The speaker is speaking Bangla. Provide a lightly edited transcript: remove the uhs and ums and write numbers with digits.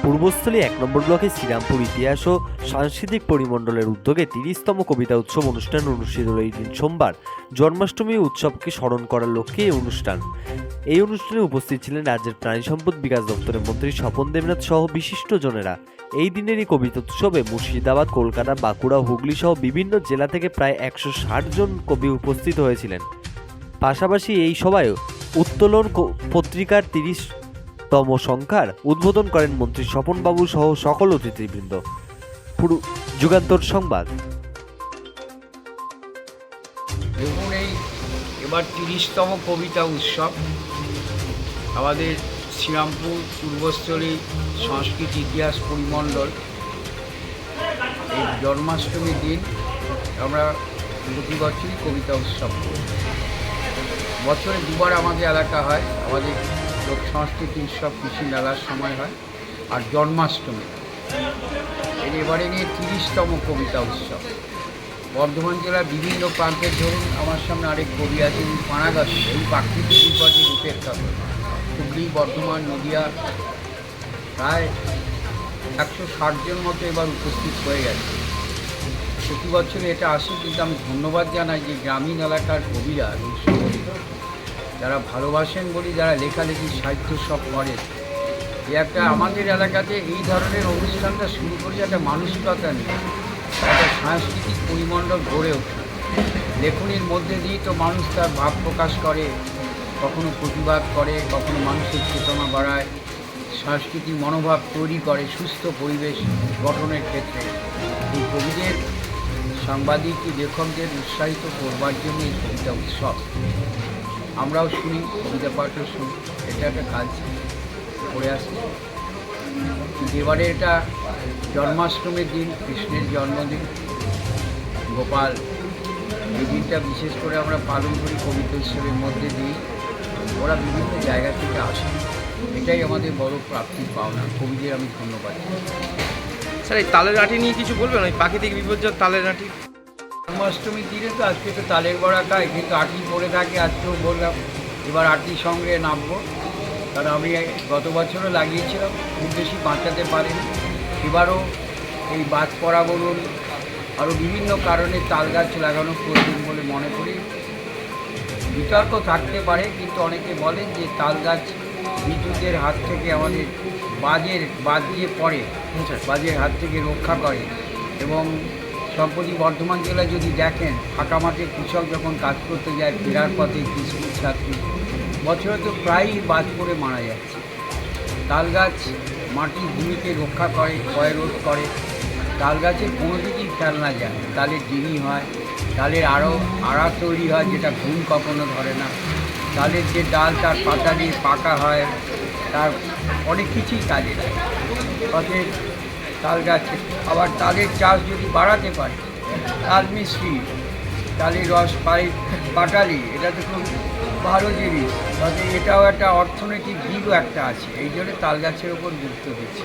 পূর্বস্থলী ১ নম্বর ব্লকের শ্রীরামপুর ইতিহাস ও সাংস্কৃতিক পরিমণ্ডলের উদ্যোগে ৩০তম কবিতা উৎসব অনুষ্ঠান অনুষ্ঠিত হল এই দিন সোমবার। জন্মাষ্টমী উৎসবকে স্মরণ করার লক্ষ্যে এই অনুষ্ঠান। এই অনুষ্ঠানে উপস্থিত ছিলেন রাজ্যের প্রাণী সম্পদ বিকাশ দপ্তরের মন্ত্রী স্বপন দেবনাথ সহ বিশিষ্টজনেরা। এই দিনের এই কবিতা উৎসবে মুর্শিদাবাদ, কলকাতা, বাঁকুড়া, হুগলি সহ বিভিন্ন জেলা থেকে প্রায় ১৬০ জন কবি উপস্থিত হয়েছিলেন। পাশাপাশি এই সভায় উত্তোলন পত্রিকার ৩০তম সংখ্যার উদ্বোধন করেন মন্ত্রী স্বপনবাবু সহ সকল অতিথিবৃন্দ। যুগান্তর সংবাদ। দেখুন, এবার ৩০তম কবিতা উৎসব আমাদের শ্রীরামপুর পূর্বস্থলী সংস্কৃতি ইতিহাস পরিমণ্ডল। এই জন্মাষ্টমীর দিন আমরা প্রতি বছরই কবিতা উৎসব করি। বছরে দুবার আমাদের এলাকা হয়, আমাদের লোক সংস্কৃতি উৎসব কৃষি মেলার সময় হয়, আর জন্মাষ্টমী। এবারে নিয়ে ৩০তম কবিতা উৎসব। বর্ধমান জেলার বিভিন্ন প্রান্তের, ধরুন আমার সামনে আরেক কবি আছেন পানাগড়, এই প্রাকৃতিক বিপর্যয় উপেক্ষা করে হুগলি, বর্ধমান, নদিয়া প্রায় ১৬০ জন মতো এবার উপস্থিত হয়ে গেছে। প্রতি বছরে এটা আসে, কিন্তু আমি ধন্যবাদ জানাই যে গ্রামীণ এলাকার কবিরা, যারা ভালোবাসেন বলি, যারা লেখালেখি সাহিত্য সব করেন। যে একটা আমাদের এলাকাতে এই ধরনের অনুষ্ঠানটা শুরু করে একটা মানসিকতা নিয়ে একটা সাংস্কৃতিক পরিমণ্ডল গড়ে ওঠে। লেখনীর মধ্যে দিয়েই তো মানুষ তার ভাব প্রকাশ করে, কখনো প্রতিবাদ করে, কখনো মানুষের চেতনা বাড়ায়, সাংস্কৃতিক মনোভাব তৈরি করে সুস্থ পরিবেশ গঠনের ক্ষেত্রে। এই কবিদের, সাংবাদিক, লেখকদের উৎসাহিত করবার জন্য এই কবিতা উৎসব। আমরাও শুনি, কবিতা পাঠও শুনি, এটা একটা কাজ করে আসছে। এবারে এটা জন্মাষ্টমীর দিন, কৃষ্ণের জন্মদিন, গোপাল, এই দিনটা বিশেষ করে আমরা পালন করি কবিতা উৎসবের মধ্যে দিয়ে। ওরা বিভিন্ন জায়গা থেকে আসে, এটাই আমাদের বড় প্রাপ্তির পাওনা। কবিদের আমি ধন্যবাদ। স্যার, এই তালের আঁটি নিয়ে কিছু বলবেন? ওই প্রাকৃতিক বিপর্যয় তালের আঁটি। জন্মাষ্টমীর দিনে তো আজকে তো তালের বড়া খাই, কিন্তু আঁটি পড়ে থাকে, আজকেও বললাম এবার আঁটির সঙ্গে নামবো। কারণ আমি গত বছরও লাগিয়েছিলাম, খুব বেশি বাঁচাতে পারিনি। এবারও এই বাজ পড়া বলুন, আরও বিভিন্ন কারণে তাল গাছ লাগানো প্রয়োজন বলে মনে করি। বিতর্ক থাকতে পারে, কিন্তু অনেকে বলেন যে তাল গাছ বিদ্যুতের হাত থেকে আমাদের বাজ দিয়ে পড়ে, বাজের হাত থেকে রক্ষা করে। এবং সম্প্রতি বর্ধমান জেলায় যদি দেখেন, ফাঁকা মাঠে কৃষক যখন কাজ করতে যায়, ফেরার পথে স্কুল ছাত্রী, বছরে তো প্রায়ই বাজ পড়ে মারা যাচ্ছে। তাল গাছ মাটির ভূমিকে রক্ষা করে, ক্ষয় রোধ করে। তাল গাছের কোনো দিকেই খেয়াল না যায়, তালের ডিঙি হয়, তালের আড়া তৈরি হয়, যেটা ঘুম কখনো ধরে না। তালের যে ডাল, তার পাতা দিয়ে পাকা হয়, তার অনেক কিছুই কাজে লাগে। অতএব তাল গাছে আবার তালের চাষ যদি বাড়াতে পারে, তাল মিশ্রি, তালের রস, পাটালি, এটা তো খুব ভালো জিনিস। তাতে এটাও একটা অর্থনৈতিক দিকও একটা আছে, এই জন্য তাল গাছের ওপর গুরুত্ব দিচ্ছে।